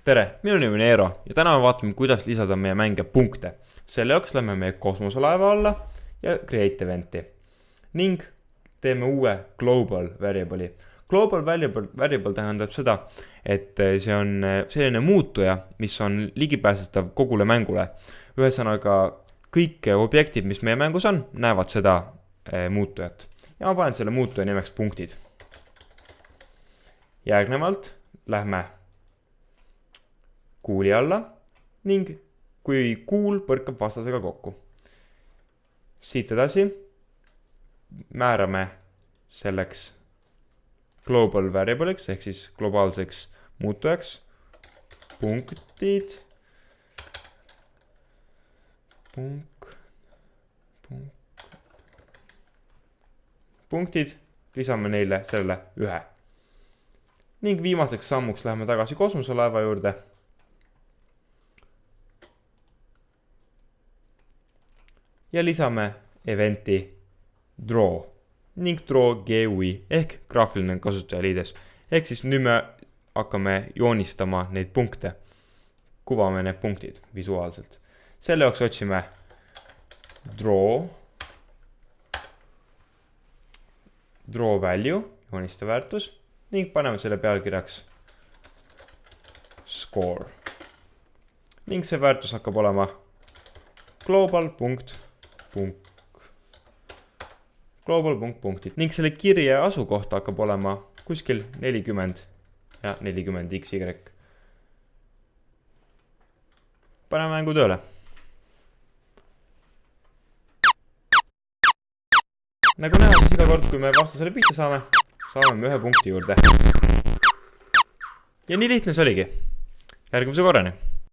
Tere, minu nimi on Eero ja täna me vaatame, kuidas lisada meie mänge punkte. Selle jaoks lähme meie kosmoselaeva alla ja create event'i ning teeme uue global variable'i. Global variable tähendab seda, et see on selline muutuja, mis on ligipääsetav kogule mängule. Ühesõnaga, kõik objektid, mis meie mängus on, näevad seda muutujat. Ja ma panen selle muutuja nimeks punktid. Järgnevalt lähme kuuli alla ning kui kuul põrkab vastasega kokku. Siit edasi määrame selleks global variable'iks ehk siis globaalseks muutujaks punktid punktid, lisame neile selle 1. Ning viimaseks sammuks läheme tagasi kosmoselaeva juurde. Ja lisame event'i draw ning draw GUI ehk graafiline kasutajaliides. Ehk siis nüüd me hakkame joonistama neid punkte. Kuvame need punktid visuaalselt. Selle jaoks otsime draw value, joonista väärtus ning paneme selle pealkirjaks score. Ning see väärtus hakkab olema global.punktid ning selle kirje asukoht hakkab olema kuskil 40 ja 40 XY. Paneme mängu tööle. Nagu näha, siis iga kord, kui me vastasele pihta saame me 1 punkti juurde. Ja nii lihtne see oligi. Järgmise korrani.